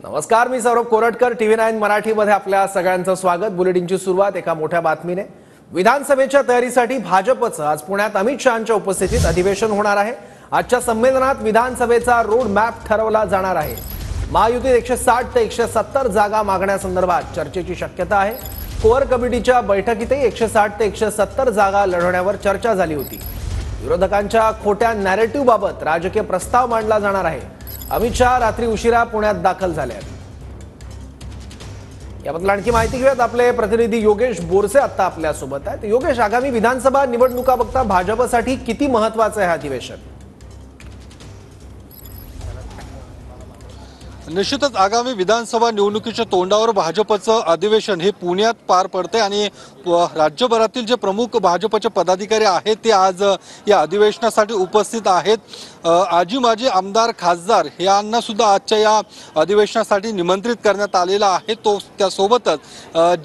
नमस्कार, मी सौरभ कोरटकर। TV9 मराठीमध्ये आपल्या सगळ्यांचं स्वागत। बुलेटिनची सुरुवात एका मोठ्या बातमीने। विधानसभेच्या तयारीसाठी भाजपचं आज पुण्यात अमित शहांच्या उपस्थितीत अधिवेशन होणार आहे। आजच्या संमेलनात विधानसभेचा रोड मॅप ठरवला जाणार आहे। महायुतीत 160 ते 170 जागा मागण्यासंदर्भात चर्चेची शक्यता आहे। कोर कमिटीच्या बैठकीतही 160 ते 170 जागा लढवण्यावर चर्चा झाली होती। विरोधकांच्या खोट्या नॅरेटिव्ह बाबत राजकीय प्रस्ताव मांडला जाणार आहे। अमित शहा रात्री उशिरा पुण्यात दाखल झाले आहेत। याबद्दल आणखी माहिती घेऊयात। आपले प्रतिनिधी योगेश बोरसे आता आपल्या सोबत आहेत। योगेश, आगामी विधानसभा निवडणुका बघता भाजपसाठी किती महत्त्वाचं आहे अधिवेशन? निश्चितच आगामी विधानसभा निवडणुकीच्या तोंडावर भाजपचं अधिवेशन हे पुण्यात पार पडते आणि राज्यभरातील जे प्रमुख भाजपचे पदाधिकारी आहेत ते आज या अधिवेशनासाठी उपस्थित आहेत। आजी माजी आमदार खासदार यांना सुद्धा आजच्या या अधिवेशनासाठी निमंत्रित करण्यात आलेला आहे। तो त्यासोबतच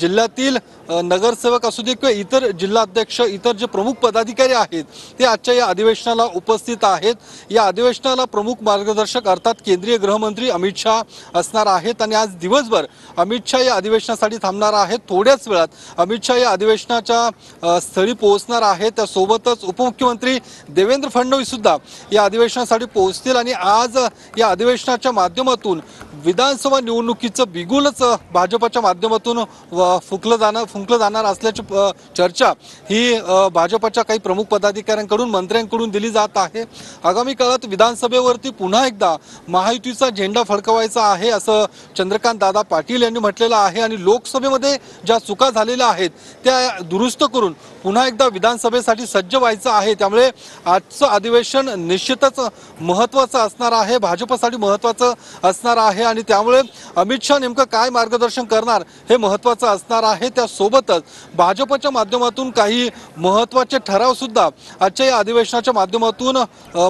जिल्ह्यातील नगरसेवक असू दे किंवा इतर जिल्हाध्यक्ष इतर जे प्रमुख पदाधिकारी आहेत ते आजच्या या अधिवेशनाला उपस्थित आहेत। या अधिवेशनाला प्रमुख मार्गदर्शक अर्थात केंद्रीय गृहमंत्री अमित शहा असणार आहेत आणि आज दिवसभर अमित शहा या अधिवेशनासाठी थांबणार आहेत। थोड्याच वेळात अमित शहा या अधिवेशनाच्या स्थळी पोहोचणार आहेत। त्यासोबतच उपमुख्यमंत्री देवेंद्र फडणवीस सुद्धा या अधिवेशनासाठी पोहोचतील आणि आज या अधिवेशनाच्या माध्यमातून विधानसभा निवडणुकीचं बिगुलच भाजपच्या माध्यमातून फुंकलं जाणार असल्याची चर्चा ही भाजपच्या काही प्रमुख पदाधिकाऱ्यांकडून मंत्र्यांकडून दिली जात आहे। आगामी काळात विधानसभेवरती पुन्हा एकदा महायुतीचा झेंडा फडकवायचा आहे असं चंद्रकांत दादा पाटील यांनी म्हटलेलं आहे आणि लोकसभेमध्ये ज्या चुका झालेल्या आहेत त्या दुरुस्त करून पुन्हा एकदा विधानसभेसाठी सज्ज व्हायचं आहे। त्यामुळे आजचं अधिवेशन निश्चितच महत्त्वाचं असणार आहे, भाजपसाठी महत्त्वाचं असणार आहे आणि त्यामुळे अमित शहा नेमकं काय मार्गदर्शन करणार हे महत्त्वाचं असणार आहे। त्यासोबतच भाजपच्या माध्यमातून काही महत्त्वाचे ठराव सुद्धा आजच्या या अधिवेशनाच्या माध्यमातून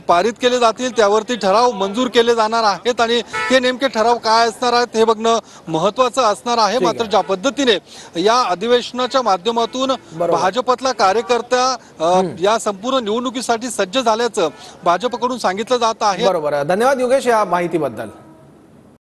पारित केले जातील, त्यावरती ठराव मंजूर केले जाणार आहेत आणि हे नेमके ठराव काय असणार आहेत हे बघणं महत्त्वाचं असणार आहे। मात्र ज्या पद्धतीने या अधिवेशनाच्या माध्यमातून भाजपतला कार्यकर्ता या संपूर्ण निवडणुकीसाठी सज्ज झाल्याचं भाजपकडून सांगितलं जात आहे। बरोबर, धन्यवाद योगेश या माहितीबद्दल।